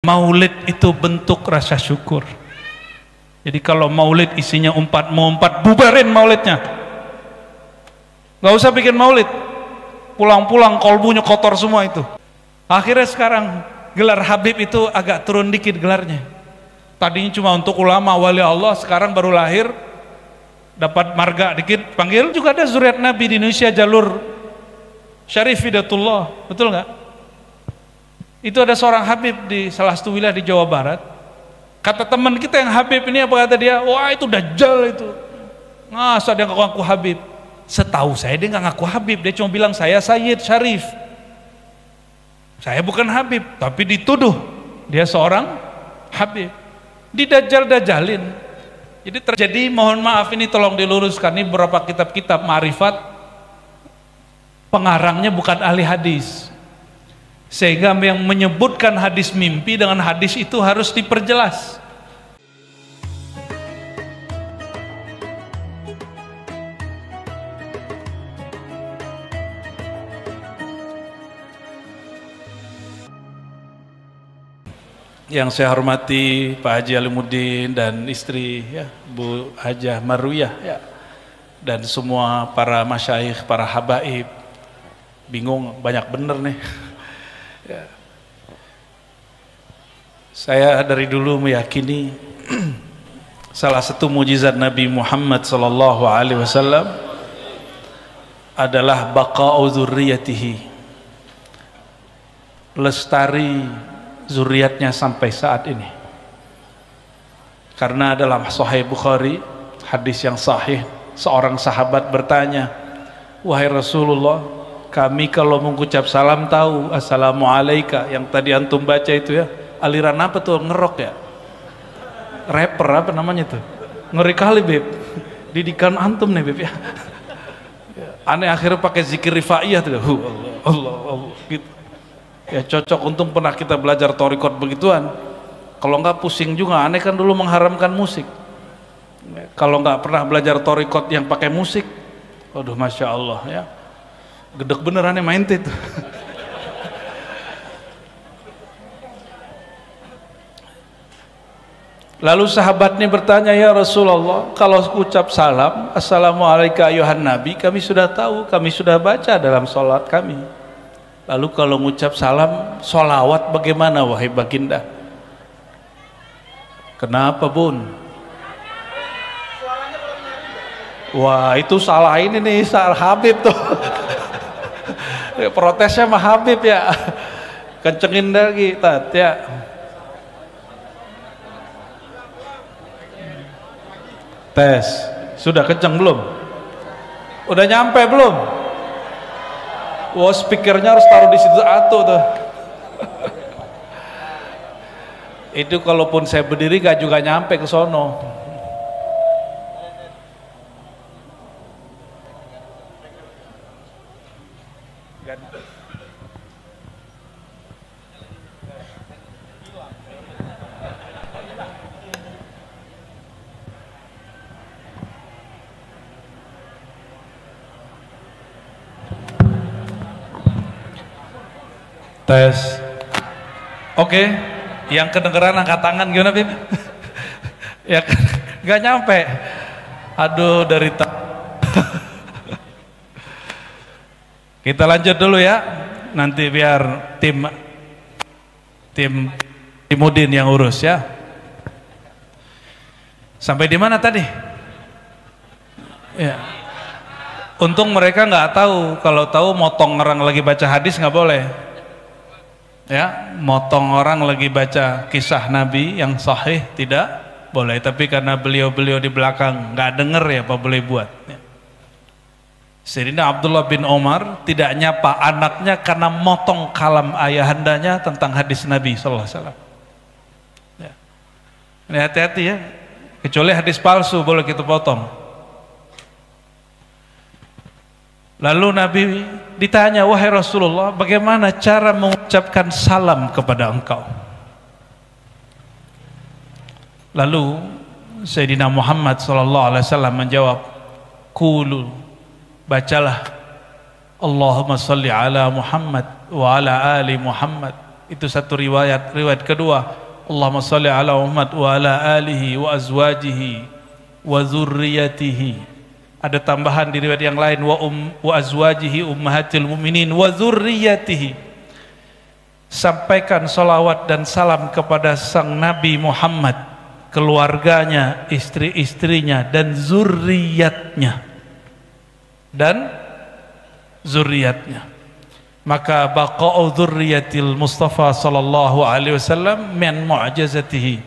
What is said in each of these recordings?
Maulid itu bentuk rasa syukur. Jadi kalau maulid isinya mau empat, bubarin maulidnya. Gak usah bikin maulid. Pulang-pulang kolbunya kotor semua itu. Akhirnya sekarang gelar Habib itu agak turun dikit gelarnya. Tadinya cuma untuk ulama, wali Allah, sekarang baru lahir dapat marga dikit, panggil. Juga ada zuriat Nabi di Indonesia, jalur Syarif Hidatullah, betul nggak? Itu ada seorang Habib di salah satu wilayah di Jawa Barat. Kata teman kita yang Habib ini, apa kata dia? Wah, itu Dajjal itu. Masa dia ngaku Habib? Setahu saya dia nggak ngaku Habib, dia cuma bilang saya Sayyid Syarif. Saya bukan Habib, tapi dituduh dia seorang Habib. Didajjal-dajjalin. Jadi terjadi, mohon maaf ini tolong diluruskan, ini beberapa kitab-kitab ma'rifat pengarangnya bukan ahli hadis. Sehingga yang menyebutkan hadis mimpi dengan hadis itu harus diperjelas. Yang saya hormati Pak Haji Alimuddin dan istri ya, Bu Hajah Marwiyah ya, dan semua para masyayikh, para habaib. Bingung, banyak bener nih ya. Saya dari dulu meyakini salah satu mujizat Nabi Muhammad SAW adalah baqa'u dzurriyyatihi, lestari zuriatnya sampai saat ini. Karena dalam Sahih Bukhari, hadis yang sahih, seorang sahabat bertanya, wahai Rasulullah, kami kalau mengucap salam tahu assalamualaikum, yang tadi antum baca itu ya, aliran apa tuh, ngerok ya, rapper apa namanya tuh, ngeri kali Beb, didikan antum nih Beb ya. Aneh akhirnya pakai zikir rifaiyah tuh, Allah Allah gitu. Ya cocok, untung pernah kita belajar thariqat begituan. Kalau nggak pusing juga, aneh kan dulu mengharamkan musik. Kalau nggak pernah belajar thariqat yang pakai musik, waduh masya Allah ya, gedek beneran nih main itu. Lalu sahabatnya bertanya, ya Rasulullah, kalau ucap salam assalamualaikum ayuhan nabi, kami sudah tahu, kami sudah baca dalam sholat kami. Lalu kalau mengucap salam sholawat bagaimana wahai baginda? Kenapa Bun? Wah itu salah ini nih, salah Habib tuh. Protesnya mah Habib ya, kencengin lagi tat ya. Tes, sudah kenceng belum? Udah nyampe belum? Wah, speakernya harus taruh di situ satu tuh. Itu kalaupun saya berdiri gak juga nyampe ke sono. Tes. Oke, yang kedengeran angkat tangan gimana Bib? Ya nggak nyampe. Aduh dari kita lanjut dulu ya. Nanti biar tim Timudin yang urus ya. Sampai di mana tadi? Ya. Untung mereka nggak tahu. Kalau tahu motong orang lagi baca hadis nggak boleh. Ya, motong orang lagi baca kisah Nabi yang sahih tidak boleh, tapi karena beliau-beliau di belakang nggak denger ya apa boleh buat ya. Sayyidina Abdullah bin Umar tidak nyapa anaknya karena motong kalam ayahandanya tentang hadis Nabi SAW ya. Ini hati-hati ya, kecuali hadis palsu boleh kita potong. Lalu Nabi ditanya, wahai Rasulullah, bagaimana cara mengucapkan salam kepada engkau? Lalu Sayyidina Muhammad SAW menjawab, qulu, bacalah Allahumma salli ala Muhammad wa ala ali Muhammad Itu satu riwayat. Riwayat kedua, Allahumma shalli ala Muhammad wa ala alihi wa azwajihi wa zurriyatihi. Ada tambahan di riwayat yang lain, wa azwajihi ummahatil mu'minin wa zurriyatihi. Sampaikan salawat dan salam kepada sang Nabi Muhammad, keluarganya, istri-istrinya, dan zurriyatnya. Maka baqa'u dzurriyyatil Mustafa sallallahu alaihi wasallam min mu'jizatihi.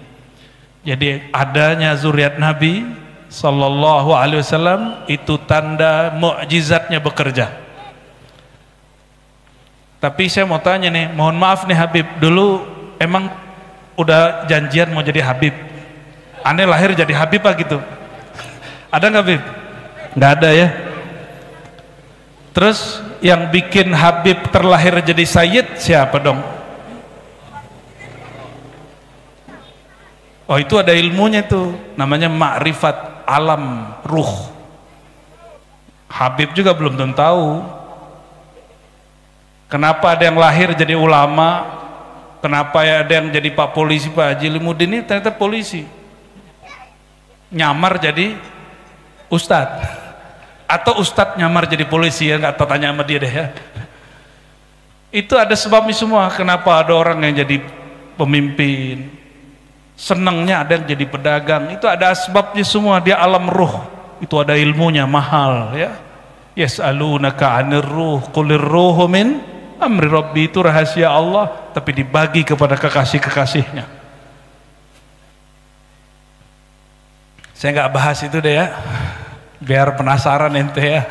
Jadi adanya zuriat Nabi sallallahu alaihi wasallam itu tanda mukjizatnya bekerja. Tapi saya mau tanya nih, mohon maaf nih Habib, dulu emang udah janjian mau jadi Habib? Aneh lahir jadi Habib apa gitu? Ada nggak Habib? Nggak ada ya. Terus yang bikin Habib terlahir jadi Sayyid siapa dong? Oh itu ada ilmunya tuh, namanya ma'rifat alam ruh. Habib juga belum tentu tahu. Kenapa ada yang lahir jadi ulama? Kenapa ya ada yang jadi Pak Polisi, Pak Haji Limuddin ini ternyata polisi. Nyamar jadi Ustadz. Atau Ustadz nyamar jadi polisi, ya nggak tahu, tanya sama dia deh ya. Itu ada sebabnya semua. Kenapa ada orang yang jadi pemimpin, senangnya ada yang jadi pedagang, itu ada sebabnya semua. Dia alam ruh, itu ada ilmunya mahal ya. Yas'alunaka 'anir ruh qulir ruhu min amri rabbi, itu rahasia Allah tapi dibagi kepada kekasih-kekasihnya. Saya nggak bahas itu deh ya, biar penasaran ente ya.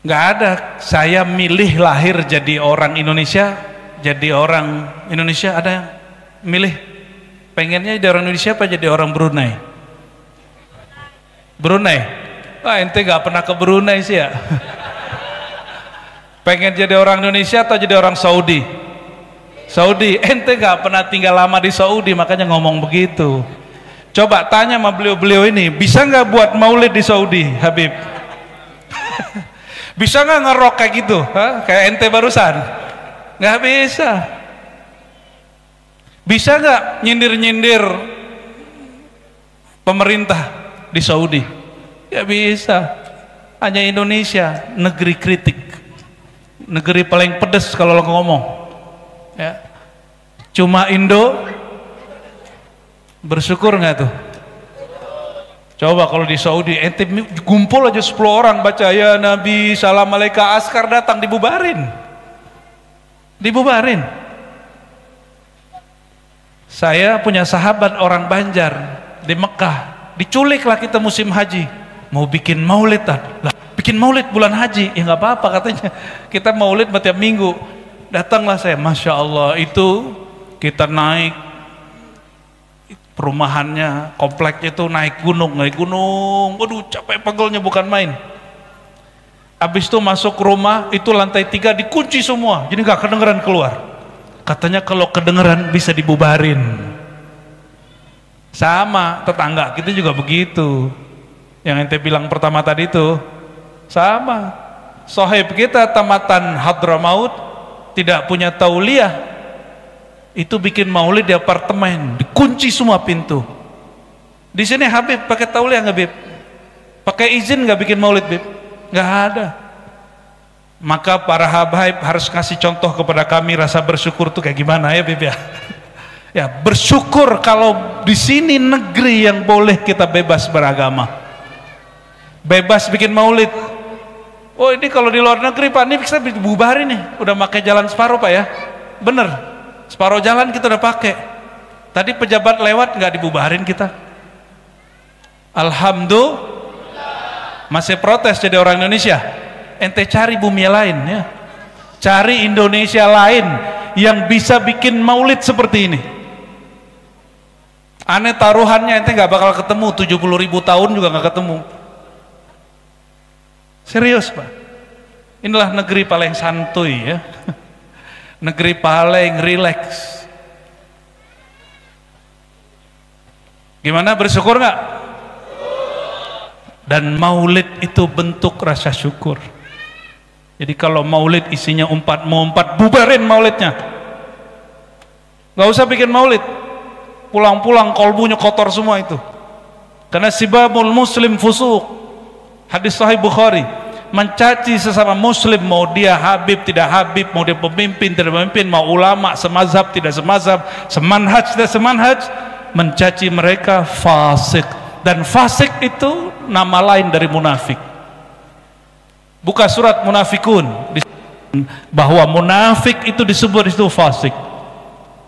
Nggak ada saya milih lahir jadi orang Indonesia, jadi orang Indonesia. Ada yang milih pengennya jadi orang Indonesia apa jadi orang Brunei? Brunei? Wah ente nggak pernah ke Brunei sih ya. Pengen jadi orang Indonesia atau jadi orang Saudi? Saudi. Ente nggak pernah tinggal lama di Saudi makanya ngomong begitu. Coba tanya sama beliau-beliau ini, bisa nggak buat maulid di Saudi, Habib? Bisa nggak ngerok kayak gitu? Hah? Kayak ente barusan? Nggak bisa. Bisa nggak nyindir-nyindir pemerintah di Saudi? Nggak bisa. Hanya Indonesia, negeri kritik, negeri paling pedes kalau lo ngomong. Ya. Cuma Indo bersyukur nggak tuh? Coba kalau di Saudi ente kumpul aja 10 orang baca ya Nabi salam alaika, askar datang dibubarin. Dibubarin. Saya punya sahabat orang Banjar di Mekah, diculiklah kita musim haji, mau bikin maulid lah, bikin maulid bulan haji, ya nggak apa-apa katanya, kita maulid setiap minggu. Datanglah saya, Masya Allah, itu kita naik perumahannya, kompleknya itu naik gunung, waduh capek pegelnya bukan main. Habis itu masuk rumah, itu lantai 3 dikunci semua, jadi nggak kedengeran keluar. Katanya kalau kedengeran bisa dibubarin. Sama tetangga kita juga begitu. Yang ente bilang pertama tadi itu sama. Sohib kita tamatan Hadramaut tidak punya tauliyah, itu bikin maulid di apartemen, dikunci semua pintu. Di sini Habib pakai tauliyah nggak Bib? Pakai izin nggak bikin maulid Bib? Nggak ada. Maka para habaib harus kasih contoh kepada kami rasa bersyukur tuh kayak gimana ya Bib ya. Ya bersyukur kalau di sini negeri yang boleh kita bebas beragama, bebas bikin maulid. Oh ini kalau di luar negeri Pak, ini bisa dibubarin nih, udah pakai jalan separuh Pak ya, bener, separuh jalan kita udah pakai. Tadi pejabat lewat nggak dibubarin kita. Alhamdulillah. Masih protes jadi orang Indonesia. Ente cari bumi lain ya, cari Indonesia lain yang bisa bikin maulid seperti ini. Aneh taruhannya ente nggak bakal ketemu, 70.000 tahun juga nggak ketemu. Serius Pak, inilah negeri paling santuy ya, negeri paling rileks. Gimana, bersyukur nggak? Dan maulid itu bentuk rasa syukur. Jadi kalau maulid isinya mau umpat, bubarin maulidnya. Gak usah bikin maulid. Pulang-pulang kolbunya kotor semua itu. Karena sibabul muslim fusuq. Hadis sahih Bukhari. Mencaci sesama muslim, mau dia habib tidak habib, mau dia pemimpin tidak pemimpin, mau ulama semazhab tidak semazhab, semanhaj tidak semanhaj, mencaci mereka fasik. Dan fasik itu nama lain dari munafik. Buka surat Munafikun, bahwa munafik itu disebut itu fasik.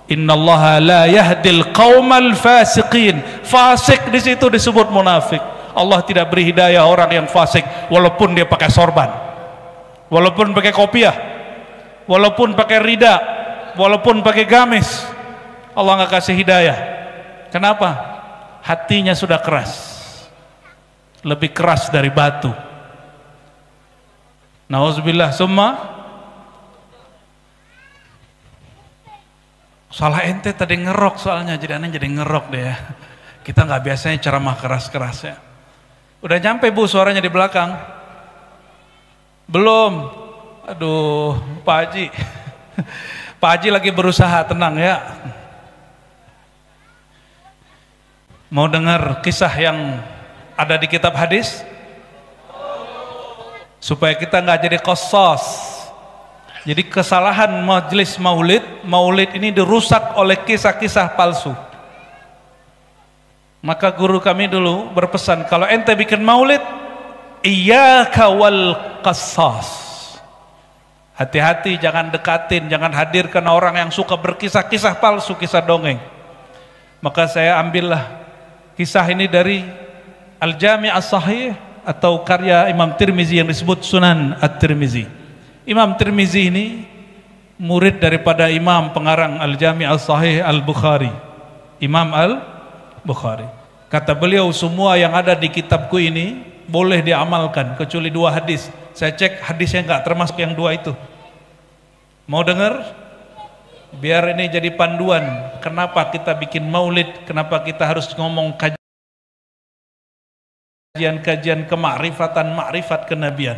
Innallaha la yahdil qaumal fasiqin. Fasik di situ disebut munafik. Allah tidak beri hidayah orang yang fasik, walaupun dia pakai sorban, walaupun pakai kopiah, walaupun pakai rida, walaupun pakai gamis. Allah nggak kasih hidayah. Kenapa? Hatinya sudah keras, lebih keras dari batu. Nauzubillah. Summa salah ente tadi ngerok soalnya, jadi aneh jadi ngerok deh ya. Kita nggak biasanya ceramah keras-keras ya. Udah nyampe Bu suaranya di belakang? Belum. Aduh, Pak Haji. Pak Haji lagi berusaha, tenang ya. Mau dengar kisah yang ada di kitab hadis? Supaya kita nggak jadi qasas. Jadi kesalahan majelis maulid ini dirusak oleh kisah-kisah palsu. Maka guru kami dulu berpesan, kalau ente bikin maulid, iyyaka wal qasas. Hati-hati, jangan dekatin, jangan hadirkan orang yang suka berkisah-kisah palsu, kisah dongeng. Maka saya ambillah kisah ini dari Al-Jami' As-Sahih atau karya Imam Tirmizi yang disebut Sunan At-Tirmizi. Imam Tirmizi ini murid daripada Imam pengarang Al-Jami' As-Sahih Al-Bukhari, Imam Al-Bukhari. Kata beliau, semua yang ada di kitabku ini boleh diamalkan kecuali 2 hadis. Saya cek hadisnya enggak termasuk yang 2 itu. Mau dengar? Biar ini jadi panduan kenapa kita bikin maulid, kenapa kita harus ngomong kajian kemakrifatan, makrifat kenabian.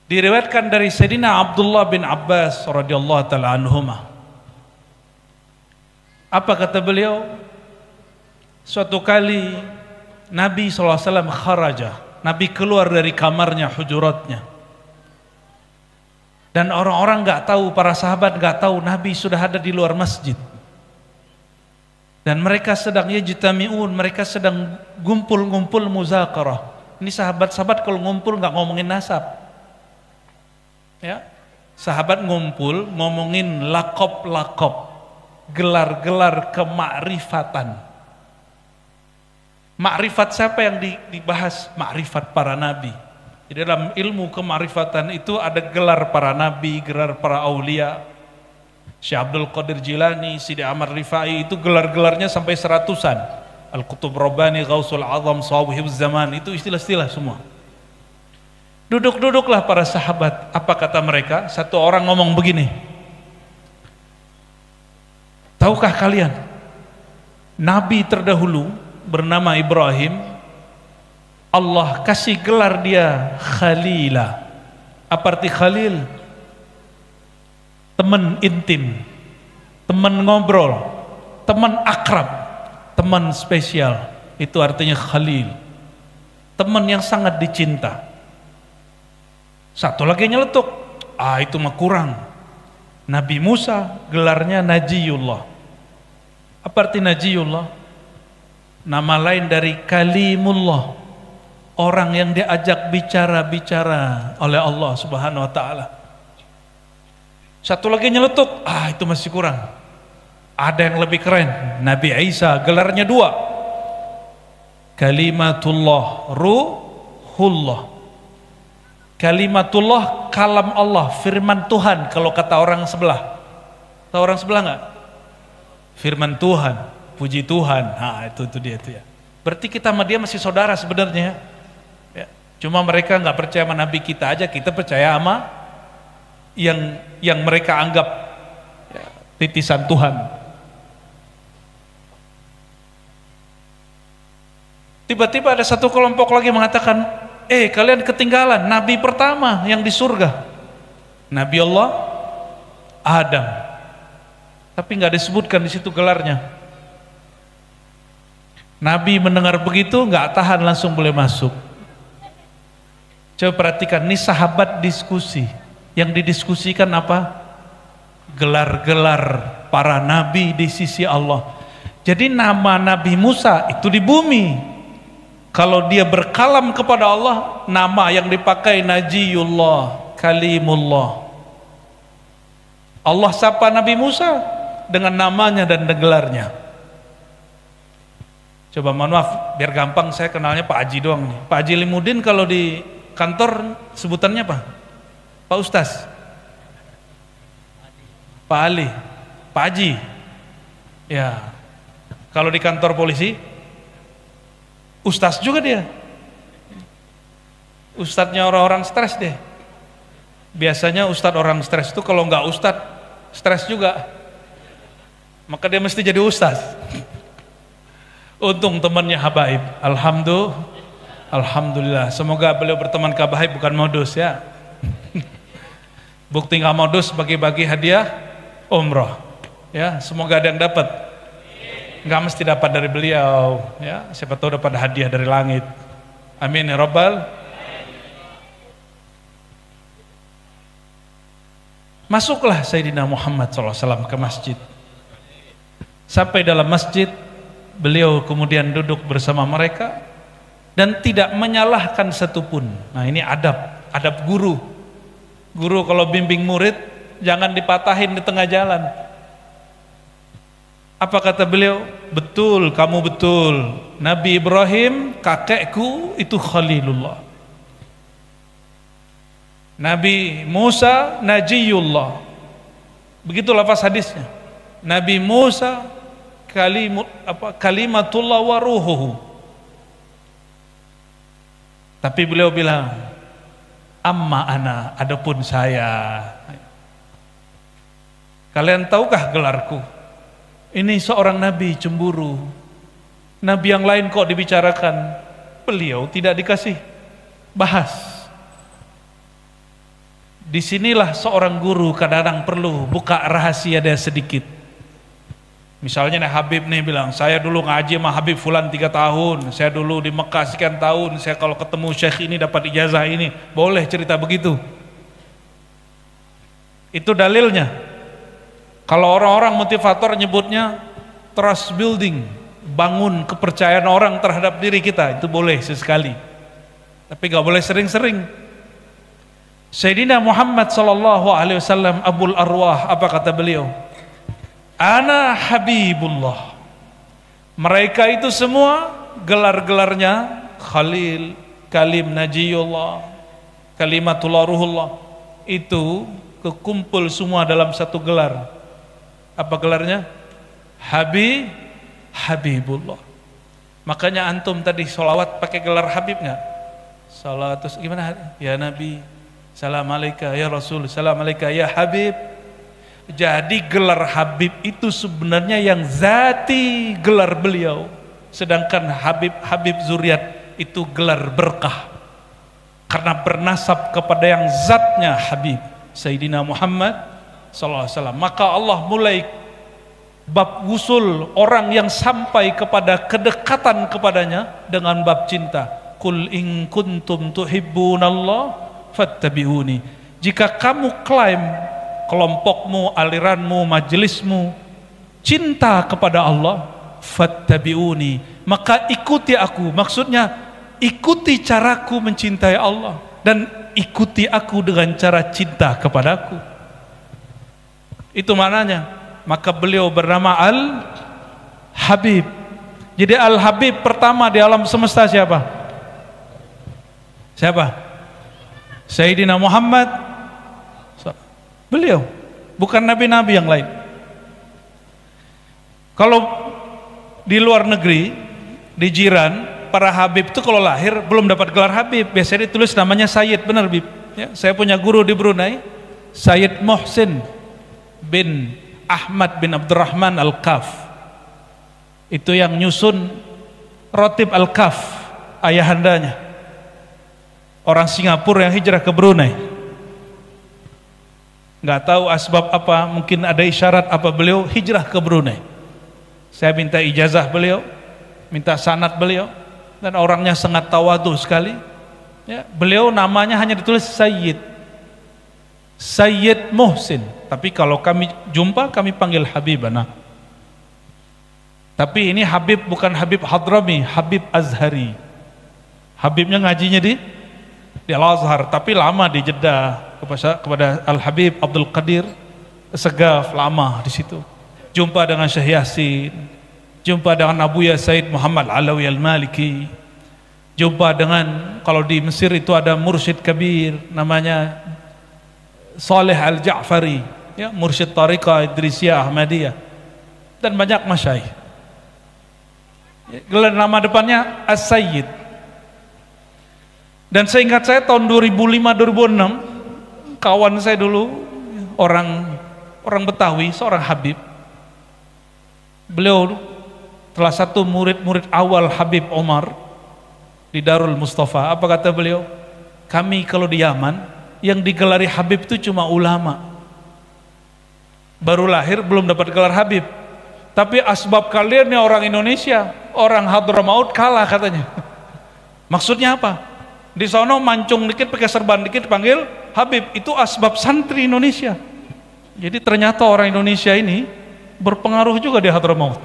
Diriwayatkan dari Sayyidina Abdullah bin Abbas radhiyallahu taala anhuma. Apa kata beliau? Suatu kali Nabi SAW kharaja, Nabi keluar dari kamarnya, hujuratnya. Dan orang-orang gak tahu, para sahabat gak tahu Nabi sudah ada di luar masjid. Dan mereka sedang yajtami'un, mereka sedang ngumpul-ngumpul muzakarah. Ini sahabat-sahabat kalau ngumpul gak ngomongin nasab. Ya, sahabat ngumpul ngomongin lakob-lakob, gelar-gelar kemakrifatan. Makrifat siapa yang dibahas? Makrifat para nabi. Di dalam ilmu kemakrifatan itu ada gelar para nabi, gelar para aulia. Syekh Abdul Qadir Jilani, Sidi Amar Rifai, itu gelar-gelarnya sampai 100-an. Al-Qutub Rabbani, Ghausul Azam, Sawahibuz Zaman, itu istilah-istilah semua. Duduk-duduklah para sahabat. Apa kata mereka? Satu orang ngomong begini, tahukah kalian Nabi terdahulu bernama Ibrahim, Allah kasih gelar dia Khalila. Apa arti Khalil? Teman intim, teman ngobrol, teman akrab, teman spesial. Itu artinya Khalil. Teman yang sangat dicinta. Satu lagi nyeletuk, itu mah kurang. Nabi Musa gelarnya Najiyullah. Apa arti Najiyullah? Nama lain dari Kalimullah, orang yang diajak bicara-bicara oleh Allah Subhanahu wa taala. Satu lagi nyeletuk, itu masih kurang. Ada yang lebih keren, Nabi Isa gelarnya 2. Kalimatullah, Ruhullah. Kalimatullah, kalam Allah, firman Tuhan kalau kata orang sebelah. Tahu orang sebelah nggak? Firman Tuhan, puji Tuhan. Itu dia itu ya. Berarti kita sama dia masih saudara sebenarnya. Ya. Cuma mereka nggak percaya sama Nabi kita aja, kita percaya sama yang mereka anggap ya, titisan Tuhan. Tiba-tiba ada satu kelompok lagi mengatakan, kalian ketinggalan nabi pertama yang di surga, Nabi Allah Adam. Tapi nggak disebutkan di situ gelarnya. Nabi mendengar begitu nggak tahan, langsung boleh masuk. Coba perhatikan, ini sahabat diskusi. Yang didiskusikan apa? Gelar-gelar para nabi di sisi Allah. Jadi nama Nabi Musa itu di bumi. Kalau dia berkalam kepada Allah, nama yang dipakai Najiyullah, Kalimullah. Allah sapa Nabi Musa dengan namanya dan gelarnya. Coba mohon maaf, biar gampang saya kenalnya Pak Haji doang nih. Pak Haji Limudin kalau di kantor sebutannya apa? Pak Ustaz, Pak Ali, Pak Haji. Ya. Kalau di kantor polisi, Ustaz juga dia. Ustadznya orang-orang stres deh. Biasanya ustadz orang stres itu kalau nggak ustadz, stres juga. Maka dia mesti jadi ustadz. Untung temannya habaib. Alhamdulillah. Semoga beliau berteman ke habaib bukan modus ya. Bukti nggak modus, bagi-bagi hadiah umroh. Ya, semoga ada yang dapat. Nggak mesti dapat dari beliau ya, siapa tahu dapat hadiah dari langit. Amin ya rabbal. Masuklah Sayyidina Muhammad SAW ke masjid. Sampai dalam masjid, beliau kemudian duduk bersama mereka dan tidak menyalahkan satupun. Nah, ini adab guru. Guru kalau bimbing murid jangan dipatahin di tengah jalan. Apa kata beliau? Betul, kamu betul. Nabi Ibrahim kakekku itu Khalilullah. Nabi Musa Najiyullah. Begitu lafaz hadisnya. Nabi Musa kalimatullah wa ruhuhu. Tapi beliau bilang, amma ana, adapun saya. Kalian tahukah gelarku? Ini seorang nabi cemburu. Nabi yang lain kok dibicarakan, beliau tidak dikasih bahas. Disinilah seorang guru kadang-kadang perlu buka rahasia dia sedikit. Misalnya nih Habib nih bilang, saya dulu ngaji sama Habib Fulan 3 tahun, saya dulu di Mekah sekian tahun, saya kalau ketemu Syekh ini dapat ijazah ini. Boleh cerita begitu. Itu dalilnya. Kalau orang-orang motivator nyebutnya trust building, bangun kepercayaan orang terhadap diri kita, itu boleh sesekali. Tapi gak boleh sering-sering. Sayyidina Muhammad SAW Abul Arwah, apa kata beliau? Ana Habibullah. Mereka itu semua gelar-gelarnya Khalil, Kalim, Najiyullah, Kalimatullah, Ruhullah. Itu kekumpul semua dalam satu gelar. Apa gelarnya? Habibullah. Makanya antum tadi sholawat pakai gelar Habib nggak? Sholawat terus gimana? Ya Nabi, salam alaika ya Rasul, salam alaika ya Habib. Jadi gelar Habib itu sebenarnya yang zati gelar beliau. Sedangkan Habib Zuriat itu gelar berkah. Karena bernasab kepada yang zatnya Habib, Sayyidina Muhammad SAW. Maka Allah mulai bab wusul orang yang sampai kepada kedekatan kepadanya dengan bab cinta. Qul in kuntum tuhibbunallah fattabi'uni. Jika kamu klaim, kelompokmu, aliranmu, majelismu cinta kepada Allah, fattabi'uni, maka ikuti aku. Maksudnya ikuti caraku mencintai Allah dan ikuti aku dengan cara cinta kepadaku. Itu maknanya. Maka beliau bernama Al-Habib. Jadi Al-Habib pertama di alam semesta siapa? Siapa? Sayyidina Muhammad. Beliau, bukan nabi-nabi yang lain. Kalau di luar negeri, di jiran, para Habib itu kalau lahir belum dapat gelar Habib, biasanya ditulis namanya Sayyid. Benar Bib ya, saya punya guru di Brunei, Sayyid Muhsin bin Ahmad bin Abdurrahman Al-Kaf. Itu yang nyusun Rotib Al-Kaf. ayahandanya. Orang Singapura yang hijrah ke Brunei. Nggak tahu asbab apa, mungkin ada isyarat apa, beliau hijrah ke Brunei. Saya minta ijazah beliau, minta sanad beliau, dan orangnya sangat tawadu sekali. Ya, beliau namanya hanya ditulis Sayyid Muhsin, tapi kalau kami jumpa kami panggil Habibana. Tapi ini Habib bukan Habib Hadrami, Habib Azhari. Habibnya ngajinya di Al-Azhar, tapi lama di Jeddah kepada Al-Habib Abdul Qadir Segaf, lama di situ. Jumpa dengan Syekh Yasin, jumpa dengan Abuya Said Muhammad Alawi Al-Maliki, jumpa dengan, kalau di Mesir itu ada mursyid kabir namanya Saleh Al-Ja'fari, ya, mursyid Tariqah Idrisiyah Ahmadiyah, dan banyak masyaikh. Gelar nama depannya As-Sayyid. Dan seingat saya tahun 2005-2006, kawan saya dulu orang Betawi, seorang Habib, beliau salah satu murid-murid awal Habib Omar di Darul Mustafa. Apa kata beliau? Kami kalau di Yaman yang digelari Habib itu cuma ulama, baru lahir belum dapat gelar Habib. Tapi asbab kalian nih orang Indonesia, orang Hadramaut kalah katanya. Maksudnya apa? Di sono mancung dikit, pakai serban dikit, panggil Habib. Itu asbab santri Indonesia. Jadi ternyata orang Indonesia ini berpengaruh juga di Hadramaut.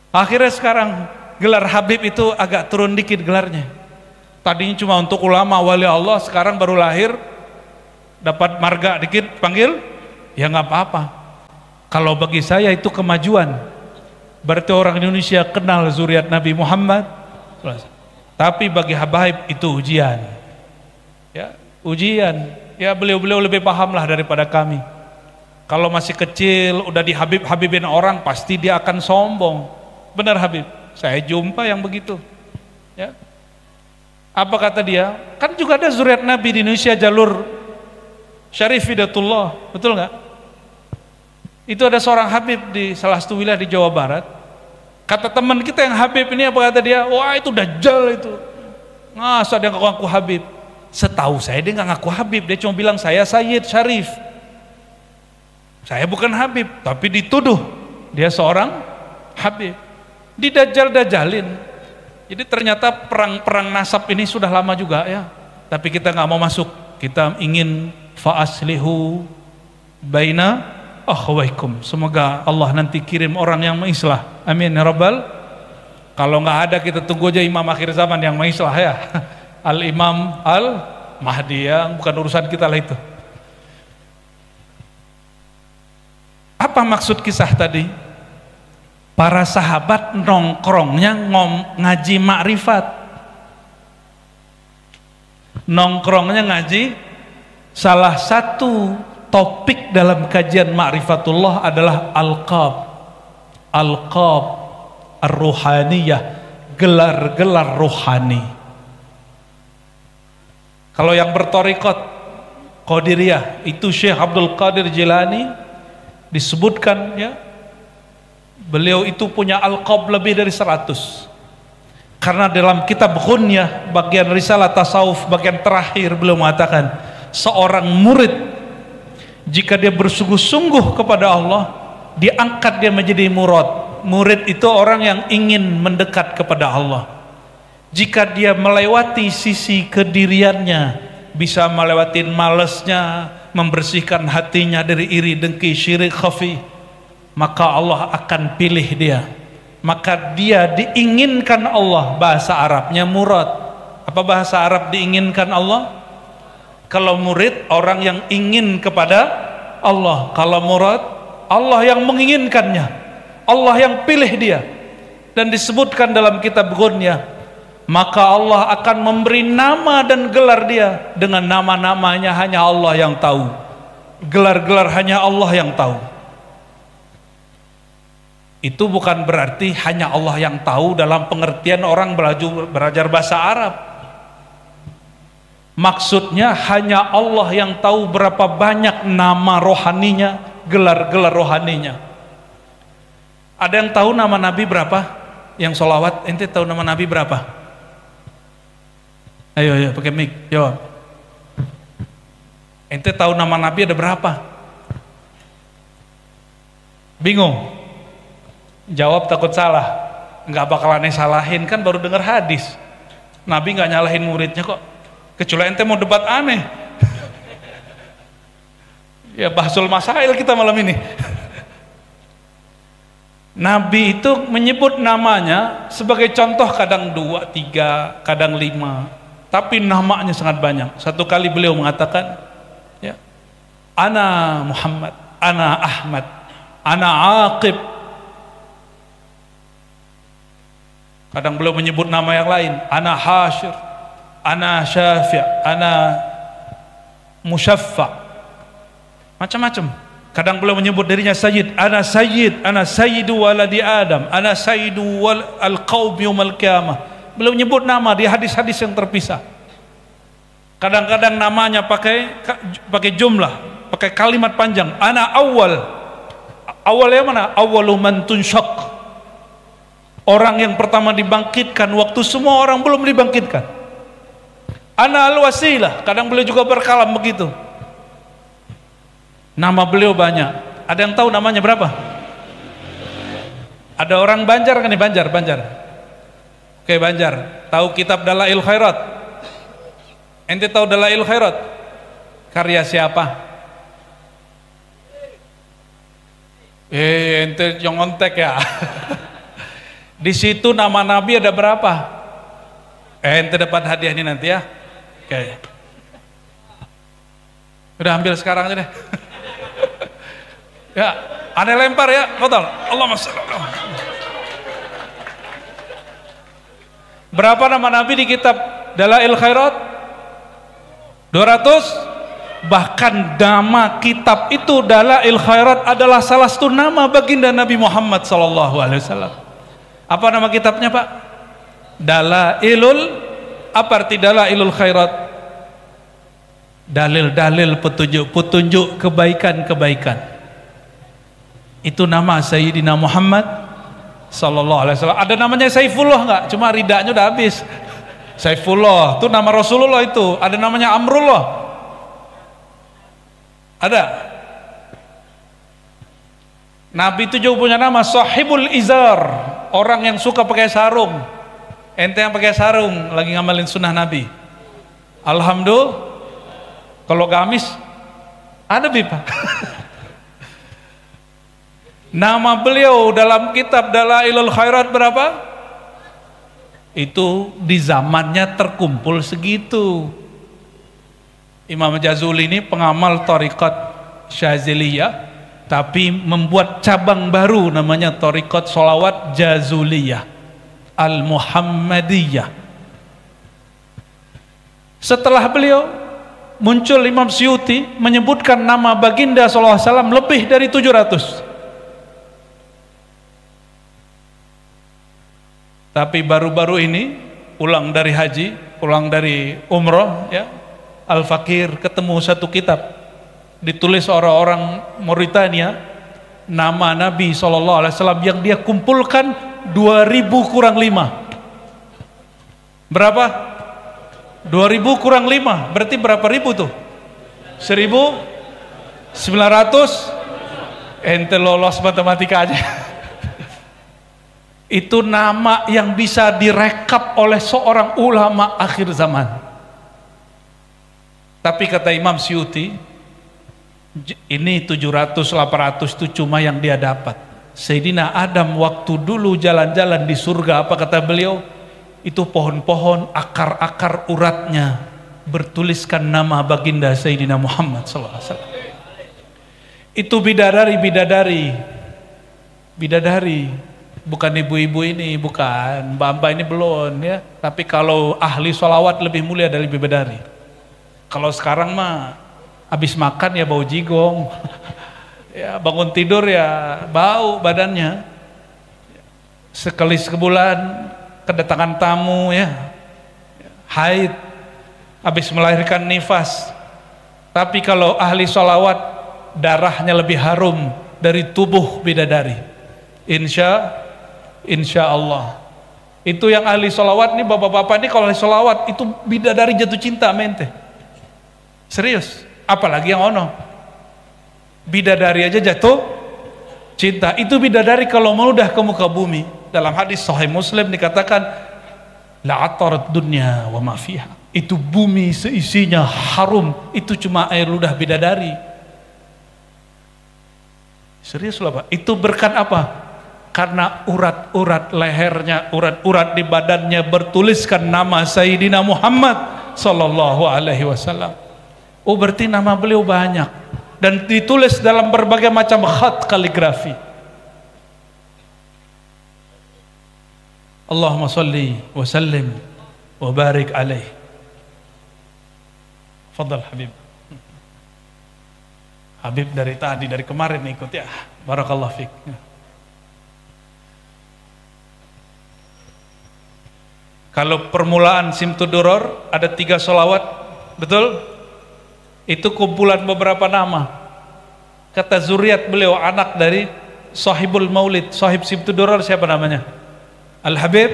Akhirnya sekarang gelar Habib itu agak turun dikit gelarnya. Tadinya cuma untuk ulama wali Allah, sekarang baru lahir dapat marga dikit panggil, ya nggak apa-apa. Kalau bagi saya itu kemajuan. Berarti orang Indonesia kenal zuriat Nabi Muhammad. Tapi bagi habaib itu ujian. Ya, ujian. Ya, beliau-beliau lebih paham lah daripada kami. Kalau masih kecil udah dihabib-habibin orang, pasti dia akan sombong. Benar Habib, saya jumpa yang begitu. Ya. Apa kata dia? Kan juga ada zuriat Nabi di Indonesia, jalur Syarif Hidatullah, betul nggak? Itu ada seorang Habib di salah satu wilayah di Jawa Barat. Kata teman kita yang Habib ini, apa kata dia? Wah, itu dajjal itu. Masa dia ngaku Habib? Setahu saya dia nggak ngaku Habib, dia cuma bilang saya Sayyid Syarif. Saya bukan Habib, tapi dituduh dia seorang Habib. Didajjal-dajjalin. Jadi ternyata perang-perang nasab ini sudah lama juga ya. Tapi kita nggak mau masuk. Kita ingin fa'aslihu baina akhwaikum. Semoga Allah nanti kirim orang yang mengislah. Amin ya rabbal. Kalau nggak ada kita tunggu aja imam akhir zaman yang mengislah ya. Al-Imam Al-Mahdi, yang bukan urusan kita lah itu. Apa maksud kisah tadi? Para sahabat nongkrongnya ngaji makrifat. Nongkrongnya ngaji. Salah satu topik dalam kajian ma'rifatullah adalah alqab ar-ruhaniyah, gelar-gelar rohani. Kalau yang bertorikot Qadiriyah itu Syekh Abdul Qadir Jilani, disebutkan ya, beliau itu punya alqab lebih dari 100. Karena dalam kitab Ghunyah bagian risalah tasawuf bagian terakhir beliau mengatakan, seorang murid jika dia bersungguh-sungguh kepada Allah, diangkat dia menjadi murad. Murid itu orang yang ingin mendekat kepada Allah. Jika dia melewati sisi kediriannya, bisa melewati malesnya, membersihkan hatinya dari iri, dengki, syirik, khafi, maka Allah akan pilih dia. Maka dia diinginkan Allah. Bahasa Arabnya murad. Apa bahasa Arab diinginkan Allah? Kalau murid orang yang ingin kepada Allah, kalau murad Allah yang menginginkannya, Allah yang pilih dia. Dan disebutkan dalam kitab Ghunyah, maka Allah akan memberi nama dan gelar dia dengan nama-namanya hanya Allah yang tahu, gelar-gelar hanya Allah yang tahu. Itu bukan berarti hanya Allah yang tahu dalam pengertian orang belajar bahasa Arab. Maksudnya hanya Allah yang tahu berapa banyak nama rohaninya, gelar-gelar rohaninya. Ada yang tahu nama Nabi berapa? Yang sholawat, ente tahu nama Nabi berapa? Ayo pakai mic, jawab. Ente tahu nama Nabi ada berapa? Bingung? Jawab takut salah. Nggak bakalan salahin, kan baru dengar hadis. Nabi nggak nyalahin muridnya kok. Kecuali ente mau debat aneh. Ya bahsul masail kita malam ini. Nabi itu menyebut namanya sebagai contoh kadang 2, 3, kadang 5. Tapi namanya sangat banyak. Satu kali beliau mengatakan, ya, Ana Muhammad, Ana Ahmad, Ana Aqib. Kadang beliau menyebut nama yang lain, Ana Hasyir, Ana Syafi', Ana Musyaffa'. Macam-macam. Kadang beliau menyebut dirinya Sayyid, Ana Sayyidu waladi Adam, Ana Sayyidu al-qaum yaumal qiyamah. Beliau menyebut nama di hadis-hadis yang terpisah. Kadang-kadang namanya pakai jumlah, pakai kalimat panjang. Ana awal. Awalnya mana? Awalu man tunsyaq. Orang yang pertama dibangkitkan waktu semua orang belum dibangkitkan. Ana al-wasilah. Kadang beliau juga berkalam begitu. Nama beliau banyak. Ada yang tahu namanya berapa? Ada orang Banjar kan nih? Banjar. Oke, Banjar. Tahu kitab Dalail Khairat? Ente tahu Dalail Khairat? Karya siapa? Ente nyontek ya. Di situ nama Nabi ada berapa? Ente dapat hadiah ini nanti ya. Oke. Udah ambil sekarang aja deh. Ya, aneh lempar ya, total. Allahumma shalli ala Muhammad. Berapa nama Nabi di kitab Dalail Khairat? 200. Bahkan nama kitab itu Dalail Khairat adalah salah satu nama baginda Nabi Muhammad sallallahu alaihi wasallam. Apa nama kitabnya, Pak? Apa arti Dalailul Khairat? Dalil-dalil petunjuk kebaikan-kebaikan. Itu nama Sayyidina Muhammad sallallahu alaihi wasallam. Ada namanya Saifullah enggak? Cuma ridanya udah habis. Saifullah itu nama Rasulullah itu. Ada namanya Amrullah. Ada. Nabi itu juga punya nama Sahibul Izar, orang yang suka pakai sarung. Ente yang pakai sarung lagi ngamalin sunnah Nabi. Alhamdulillah. Kalau gamis ada Pak. Nama beliau dalam kitab Dalailul Khairat berapa? Itu di zamannya terkumpul segitu. Imam Jazuli ini pengamal Thariqat Syaziliyah, tapi membuat cabang baru namanya Thariqat Sholawat Jazuliyah Al-Muhammadiyah. Setelah beliau muncul Imam Suyuti menyebutkan nama baginda sallallahu alaihi wasallam lebih dari 700. Tapi baru-baru ini pulang dari haji, pulang dari umroh ya, Al-Fakir ketemu satu kitab ditulis orang-orang Mauritania, nama Nabi SAW yang dia kumpulkan 2000 kurang 5. Berapa? 2000 kurang 5 berarti berapa ribu tuh? 1900. Ente lolos matematika aja. Itu nama yang bisa direkap oleh seorang ulama akhir zaman. Tapi kata Imam Suyuti, ini 700-800 itu cuma yang dia dapat. Sayyidina Adam waktu dulu jalan-jalan di surga, apa kata beliau? Itu pohon-pohon, akar-akar uratnya bertuliskan nama baginda Sayyidina Muhammad SAW. Itu bidadari. Bukan ibu-ibu ini, bukan mbak-mbak ini belum ya. Tapi kalau ahli sholawat lebih mulia dari bidadari. Kalau sekarang mah habis makan ya bau jigong, ya bangun tidur ya bau badannya. Sekali sebulan kedatangan tamu ya, haid, habis melahirkan nifas. Tapi kalau ahli sholawat darahnya lebih harum dari tubuh bidadari. Insya Allah Itu yang ahli sholawat nih, bapak-bapak ini kalau ahli sholawat itu bidadari jatuh cinta mente. Serius, apalagi yang ono. Bidadari aja jatuh cinta. Itu bidadari kalau meludah ke muka bumi. Dalam hadis Sahih Muslim dikatakan, la atarat dunya wa ma fiha. Itu bumi seisinya harum, itu cuma air ludah bidadari. Serius loh Pak, itu berkat apa? Karena urat-urat lehernya, urat-urat di badannya bertuliskan nama Sayyidina Muhammad sallallahu alaihi wasallam. Oh, berarti nama beliau banyak dan ditulis dalam berbagai macam khat kaligrafi. Allahumma shalli wa sallim wa barik alaih. Fadhal Habib. Habib dari tadi, dari kemarin ikut ya. Barakallahu fiik. Kalau permulaan Simtuduror ada 3 sholawat, betul? Itu kumpulan beberapa nama. Kata zuriat beliau, anak dari Sahibul Maulid, Sahib Simtuduror, siapa namanya? Al-Habib.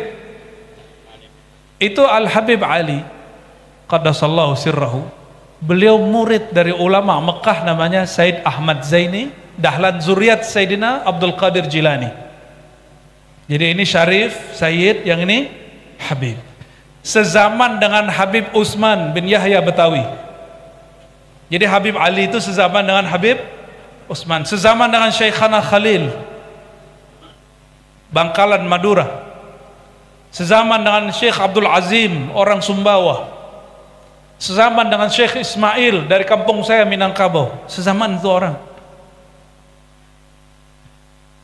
Itu Al-Habib Ali qaddasallahu sirrahu. Beliau murid dari ulama Mekah namanya Said Ahmad Zaini, dahlan zuriat Sayyidina Abdul Qadir Jilani. Jadi ini Syarif, Sayyid, yang ini Habib. Sezaman dengan Habib Utsman bin Yahya Betawi. Jadi Habib Ali itu sezaman dengan Habib Utsman, sezaman dengan Syekhana Khalil Bangkalan Madura, sezaman dengan Syekh Abdul Azim orang Sumbawa, sezaman dengan Syekh Ismail dari kampung saya Minangkabau, sezaman itu orang.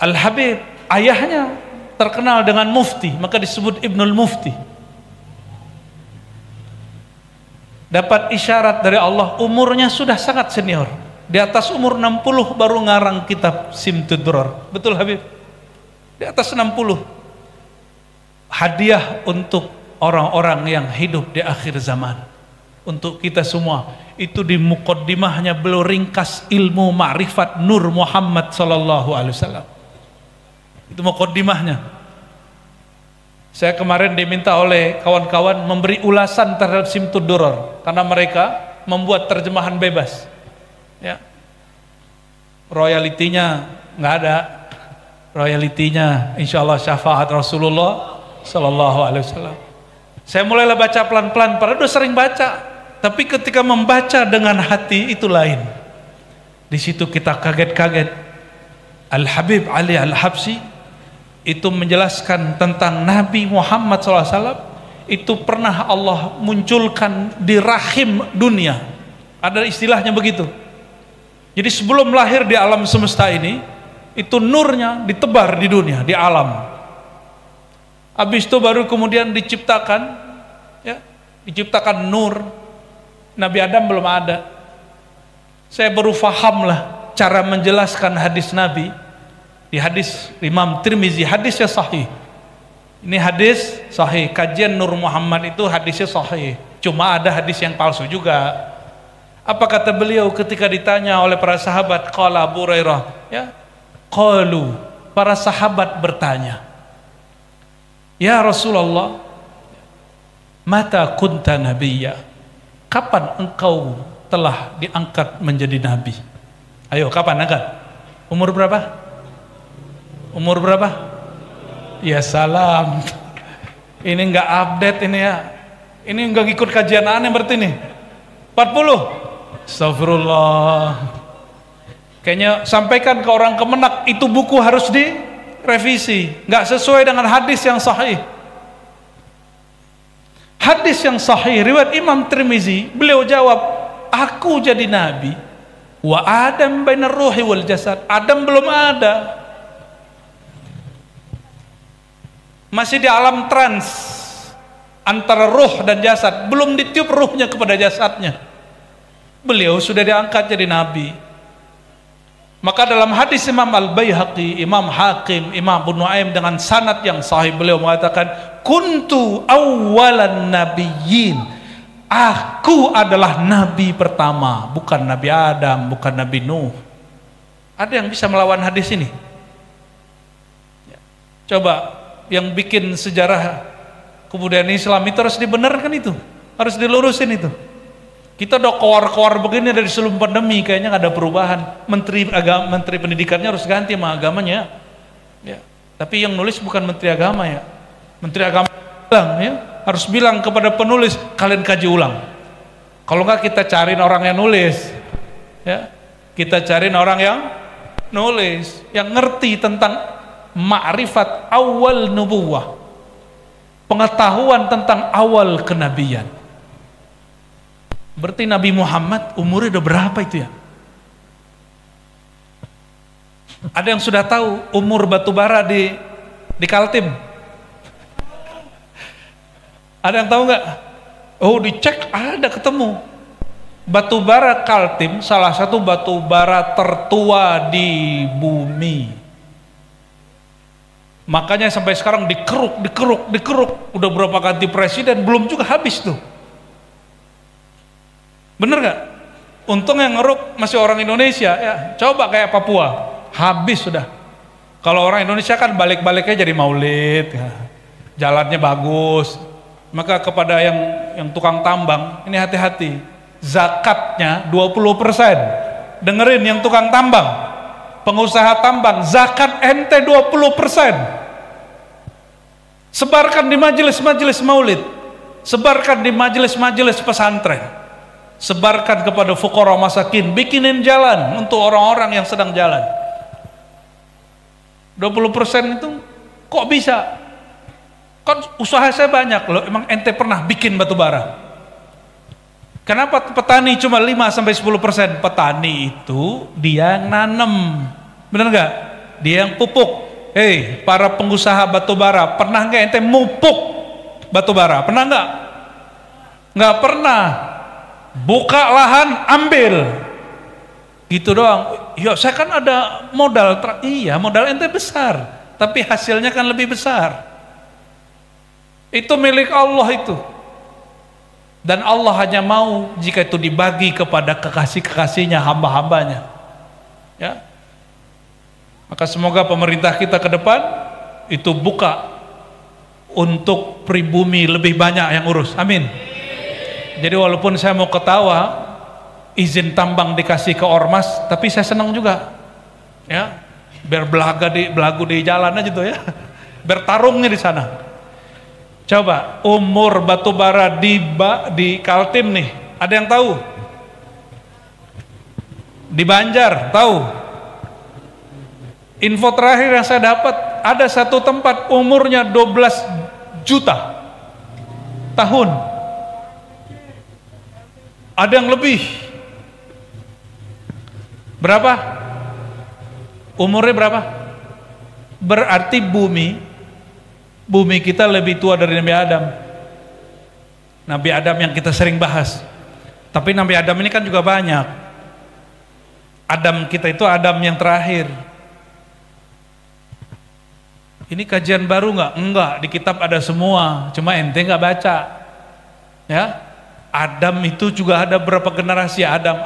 Al-Habib ayahnya terkenal dengan mufti, maka disebut Ibnul Mufti. Dapat isyarat dari Allah, umurnya sudah sangat senior, di atas umur 60 baru ngarang kitab Simtuduror. Betul Habib? Di atas 60. Hadiah untuk orang-orang yang hidup di akhir zaman, untuk kita semua. Itu di muqaddimahnya beliau ringkas ilmu ma'rifat Nur Muhammad sallallahu alaihi wasallam. Itu muqaddimahnya. Saya kemarin diminta oleh kawan-kawan memberi ulasan terhadap Simtuduror karena mereka membuat terjemahan bebas. Ya. Royalitinya nggak ada. Royalitinya insyaallah syafaat Rasulullah sallallahu alaihi wasallam. Saya mulailah baca pelan-pelan, padahal udah sering baca, tapi ketika membaca dengan hati itu lain. Di situ kita kaget-kaget. Al-Habib Ali Al-Habsyi itu menjelaskan tentang Nabi Muhammad SAW itu pernah Allah munculkan di rahim dunia. Ada istilahnya begitu. Jadi sebelum lahir di alam semesta ini, itu nurnya ditebar di dunia, di alam. Habis itu baru kemudian diciptakan, ya, diciptakan nur. Nabi Adam belum ada. Saya baru fahamlah cara menjelaskan hadis Nabi. Di hadis Imam Tirmizi, hadisnya sahih. Ini hadis sahih, kajian Nur Muhammad itu hadisnya sahih. Cuma ada hadis yang palsu juga. Apa kata beliau ketika ditanya oleh para sahabat? Qala Abu Hurairah, ya. Qalu, para sahabat bertanya, ya Rasulullah, mata kunta nabiyya? Kapan engkau telah diangkat menjadi nabi? Ayo, kapan angkat? Umur berapa? Umur berapa? Ya salam. Ini enggak update ini ya. Ini enggak ikut kajian aneh berarti nih. 40. Astagfirullah. Kayaknya sampaikan ke orang Kemenak, itu buku harus direvisi. Enggak sesuai dengan hadis yang sahih. Hadis yang sahih riwayat Imam Tirmizi, beliau jawab, aku jadi nabi. Wa Adam bainar ruhi wal jasad. Adam belum ada. Masih di alam trans antara ruh dan jasad, belum ditiup ruhnya kepada jasadnya. Beliau sudah diangkat jadi nabi. Maka dalam hadis Imam Al-Baihaqi, Imam Hakim, Imam Abu Nuaim dengan sanad yang sahih, beliau mengatakan, kuntu awwalan nabiyyin. Aku adalah nabi pertama, bukan Nabi Adam, bukan Nabi Nuh. Ada yang bisa melawan hadis ini? Coba yang bikin sejarah Kebudayaan Islam itu harus dibenarkan, itu harus dilurusin itu. Kita udah kowar-kowar begini dari sebelum pandemi, kayaknya nggak ada perubahan. Menteri pendidikannya harus ganti sama agamanya. Ya. Tapi yang nulis bukan Menteri Agama ya. Menteri Agama bilang, ya, harus bilang kepada penulis, kalian kaji ulang. Kalau nggak kita cariin orang yang nulis, ya, kita cariin orang yang nulis, yang ngerti tentang ma'rifat awal nubuwah, pengetahuan tentang awal kenabian. Berarti Nabi Muhammad umurnya udah berapa itu ya? Ada yang sudah tahu umur batu bara di Kaltim? Ada yang tahu nggak? Oh, dicek ada, ketemu. Batu bara Kaltim salah satu batu bara tertua di bumi. Makanya sampai sekarang dikeruk. Udah berapa ganti presiden belum juga habis tuh. Bener nggak? Untung yang ngeruk masih orang Indonesia ya. Coba kayak Papua, habis sudah. Kalau orang Indonesia kan balik-baliknya jadi maulid ya. Jalannya bagus. Maka kepada yang tukang tambang, ini hati-hati, zakatnya 20%. Dengerin yang tukang tambang, pengusaha tambang, zakat ente 20%. Sebarkan di majelis-majelis maulid, sebarkan di majelis-majelis pesantren, sebarkan kepada fuqara masakin, bikinin jalan untuk orang-orang yang sedang jalan. 20% itu kok bisa? Kan usaha saya banyak loh. Emang ente pernah bikin batu bara? Kenapa petani cuma 5-10%? Petani itu dia yang nanam, bener nggak? Dia yang pupuk. Hei, para pengusaha batu bara, pernah nggak ente mupuk batu bara? Pernah nggak? Nggak pernah. Buka lahan, ambil, gitu doang. Ya saya kan ada modal. Iya, modal ente besar, tapi hasilnya kan lebih besar. Itu milik Allah itu. Dan Allah hanya mau jika itu dibagi kepada kekasih-kekasihnya, hamba-hambanya. Ya. Maka semoga pemerintah kita ke depan itu buka untuk pribumi lebih banyak yang urus. Amin. Jadi walaupun saya mau ketawa, izin tambang dikasih ke ormas, tapi saya senang juga. Ya. Biar belagu di jalan aja tuh ya. Bertarungnya di sana. Coba umur batu bara di Kaltim nih, ada yang tahu? Di Banjar tahu? Info terakhir yang saya dapat, ada satu tempat umurnya 12 juta tahun. Ada yang lebih. Berapa? Umurnya berapa? Berarti bumi kita lebih tua dari Nabi Adam. Nabi Adam yang kita sering bahas. Tapi Nabi Adam ini kan juga banyak. Adam kita itu Adam yang terakhir. Ini kajian baru nggak? Enggak, di kitab ada semua. Cuma ente nggak baca. Ya, Adam itu juga ada berapa generasi Adam.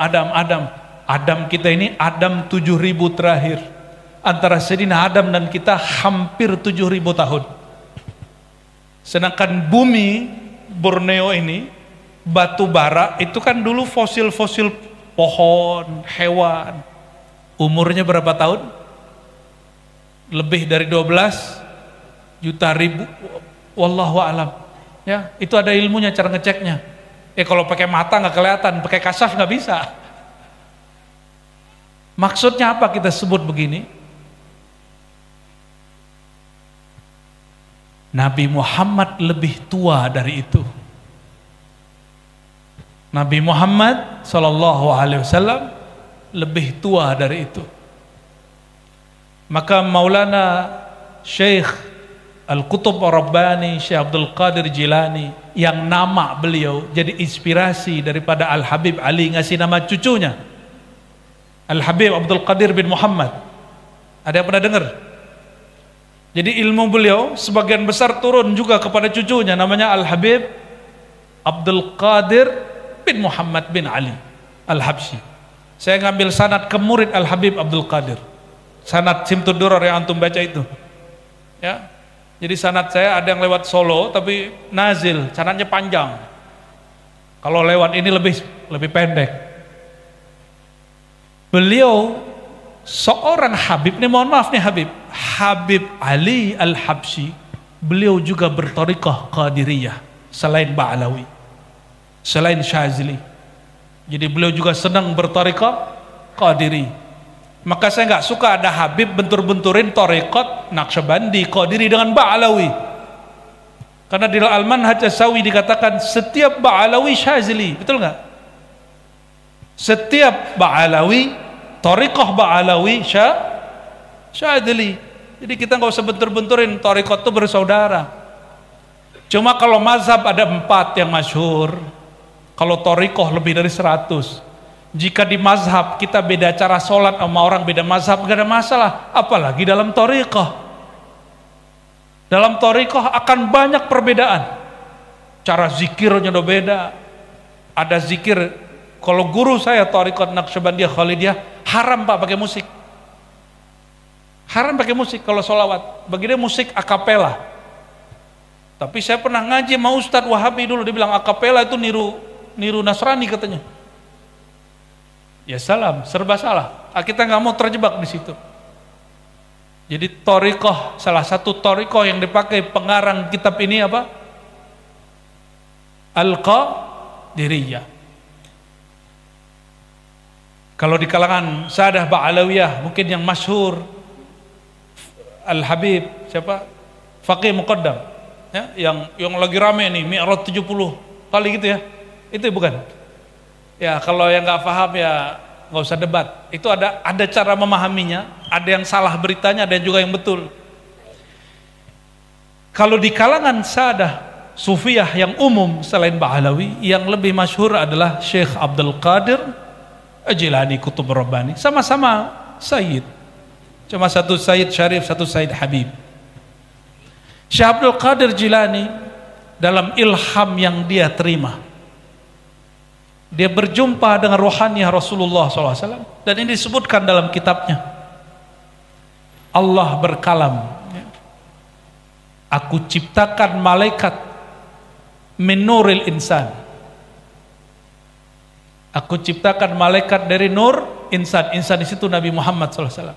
Adam kita ini Adam 7.000 terakhir. Antara Sayyidina Adam dan kita hampir 7.000 tahun. Sedangkan bumi Borneo ini, batu bara itu kan dulu fosil-fosil pohon, hewan. Umurnya berapa tahun? Lebih dari 12 juta ribu. Wallahu alam. Ya, itu ada ilmunya cara ngeceknya. Kalau pakai mata nggak kelihatan, pakai kasaf nggak bisa. Maksudnya apa kita sebut begini? Nabi Muhammad lebih tua dari itu. Nabi Muhammad Sallallahu Alaihi Wasallam lebih tua dari itu. Maka Maulana Syekh Al-Qutub Ar-Rabbani, Syekh Abdul Qadir Jilani, yang nama beliau jadi inspirasi daripada Al-Habib Ali ngasih nama cucunya Al-Habib Abdul Qadir bin Muhammad. Ada yang pernah dengar? Jadi ilmu beliau sebagian besar turun juga kepada cucunya, namanya Al-Habib Abdul Qadir bin Muhammad bin Ali Al-Habsyi. Saya ngambil sanad ke murid Al-Habib Abdul Qadir, sanad Simtud Durar yang antum baca itu. Ya. Jadi sanad saya ada yang lewat Solo tapi nazil, sanadnya panjang. Kalau lewat ini lebih pendek. Beliau seorang Habib, nih mohon maaf nih Habib Ali Al-Habsyi, beliau juga berthariqah Qadiriyah selain Ba'alawi, selain Syazili. Jadi beliau juga senang berthariqah Qadiri. Maka saya nggak suka ada Habib bentur-benturin thariqat Naqsyabandi, Qadiri dengan Ba'alawi. Karena di Al-Manhaj As-Sawi dikatakan setiap Ba'alawi Syazili, betul nggak? Setiap Ba'alawi, thariqah Ba'alawi Syazili. Jadi kita nggak usah bentur-benturin, thariqat itu bersaudara. Cuma kalau mazhab ada 4 yang masyhur, kalau thariqah lebih dari 100. Jika di mazhab kita beda cara sholat sama orang beda mazhab, gak ada masalah. Apalagi dalam thariqah. Dalam thariqah akan banyak perbedaan. Cara zikirnya udah beda. Ada zikir, kalau guru saya thariqat Naqsyabandiyah Khalidiyah, haram Pak pakai musik. Haram pakai musik kalau sholawat. Bagi dia musik akapela. Tapi saya pernah ngaji sama Ustadz Wahabi dulu, dia bilang akapela itu niru Nasrani katanya. Ya salam, serba salah. Kita nggak mau terjebak di situ. Jadi thariqah, salah satu thariqah yang dipakai pengarang kitab ini apa? Al-Qadiriyah. Kalau di kalangan Sadah Ba'alawiyah mungkin yang masyhur Al-Habib siapa? Faqih Muqaddam, ya, yang lagi rame nih Mi'raj 70 kali gitu ya. Itu bukan? Ya kalau yang nggak paham ya nggak usah debat. Itu ada cara memahaminya. Ada yang salah beritanya, ada juga yang betul. Kalau di kalangan Sadah Sufiyah yang umum selain Ba'alawi, yang lebih masyhur adalah Syekh Abdul Qadir Jilani Qutb Rabbani. Sama-sama Sayyid. Cuma satu Sayyid Syarif, satu Sayyid Habib. Syekh Abdul Qadir Jilani dalam ilham yang dia terima, dia berjumpa dengan rohaniah Rasulullah SAW, dan ini disebutkan dalam kitabnya. Allah berkalam, aku ciptakan malaikat min nuril insan. Aku ciptakan malaikat dari nur insan. Insan di situ Nabi Muhammad SAW.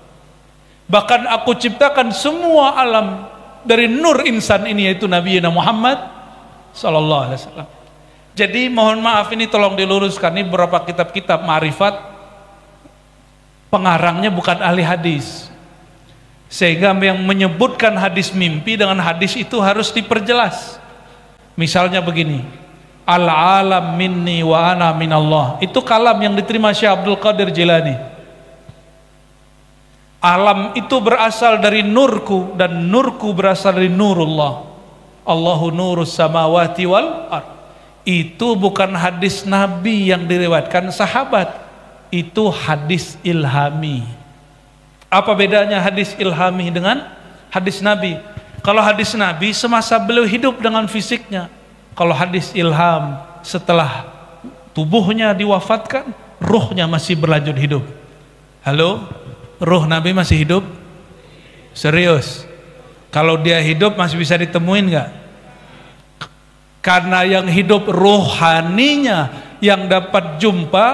Bahkan aku ciptakan semua alam dari nur insan ini, yaitu Nabi Muhammad SAW. Jadi mohon maaf ini tolong diluruskan, ini beberapa kitab-kitab ma'rifat pengarangnya bukan ahli hadis, sehingga yang menyebutkan hadis mimpi dengan hadis itu harus diperjelas. Misalnya begini, al-alam minni wa ana minallah, itu kalam yang diterima Syekh Abdul Qadir Jilani. Alam itu berasal dari nurku dan nurku berasal dari nurullah. Allahu nurus samawati wal ardh. Itu bukan hadis Nabi yang diriwayatkan sahabat, itu hadis ilhami. Apa bedanya hadis ilhami dengan hadis Nabi? Kalau hadis Nabi semasa beliau hidup dengan fisiknya. Kalau hadis ilham setelah tubuhnya diwafatkan, ruhnya masih berlanjut hidup. Halo? Ruh Nabi masih hidup? Serius? Kalau dia hidup masih bisa ditemuin nggak? Karena yang hidup rohaninya, yang dapat jumpa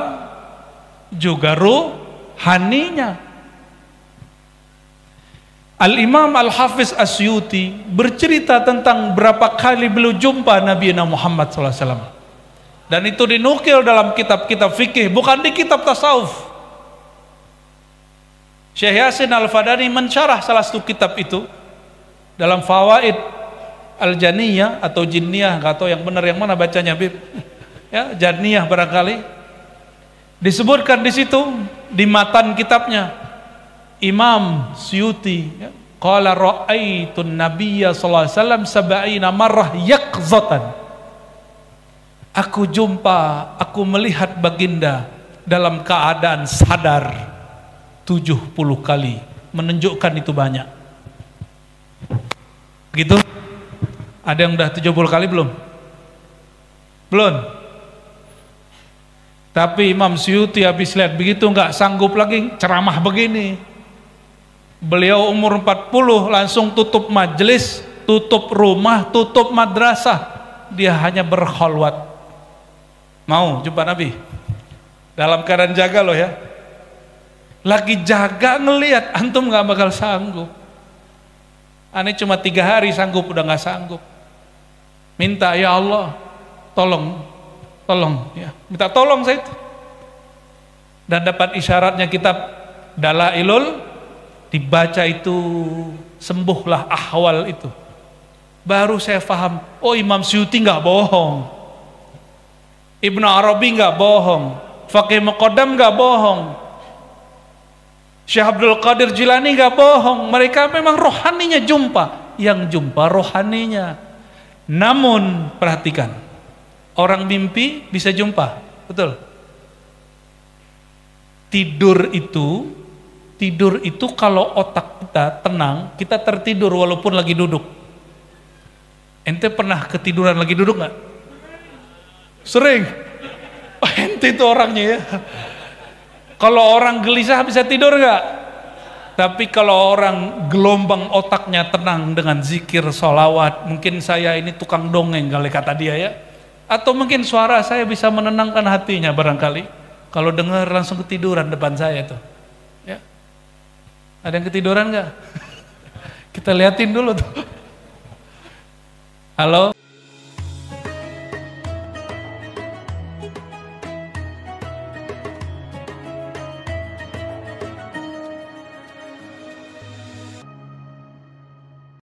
juga rohaninya. Al-Imam Al-Hafiz Asyuti bercerita tentang berapa kali beliau jumpa Nabi Muhammad SAW. Dan itu dinukil dalam kitab-kitab fikih, bukan di kitab tasawuf. Syekh Yasin Al-Fadani mensyarah salah satu kitab itu dalam Fawaid Al-Janiyah atau Jinniyah, nggak tahu yang benar yang mana bacanya, Bib. Ya, Janiyah barangkali. Disebutkan di situ di matan kitabnya Imam Suyuti, ya, qala ra'aitun nabiyya sallallahu alaihi wasallam sab'ina marrah yaqzatan. Aku melihat baginda dalam keadaan sadar 70 kali, menunjukkan itu banyak. Gitu. Ada yang udah 70 kali belum? Belum. Tapi Imam Suyuti habis lihat begitu nggak sanggup lagi ceramah begini. Beliau umur 40 langsung tutup majelis tutup rumah, tutup madrasah, dia hanya berkholwat. Mau jumpa Nabi? Dalam keadaan jaga loh ya. Lagi jaga ngelihat, antum nggak bakal sanggup. Aneh cuma 3 hari sanggup, udah nggak sanggup. Minta, ya Allah, tolong ya, minta tolong saya itu. Dan dapat isyaratnya kitab Dalailul, dibaca itu sembuhlah ahwal itu. Baru saya paham, oh Imam Suyuti nggak bohong, Ibnu Arabi nggak bohong, Faqih Muqaddam nggak bohong, Syekh Abdul Qadir Jilani nggak bohong. Mereka memang rohaninya jumpa, yang jumpa rohaninya. Namun perhatikan, orang mimpi bisa jumpa, betul? Tidur itu kalau otak kita tenang, kita tertidur walaupun lagi duduk. Ente pernah ketiduran lagi duduk nggak? Sering. Oh, ente itu orangnya ya. Kalau orang gelisah bisa tidur nggak? Tapi kalau orang gelombang otaknya tenang dengan zikir, sholawat, mungkin saya ini tukang dongeng kali kata dia ya. Atau mungkin suara saya bisa menenangkan hatinya barangkali. Kalau dengar langsung ketiduran depan saya tuh. Ya. Ada yang ketiduran nggak? Kita liatin dulu tuh. Halo?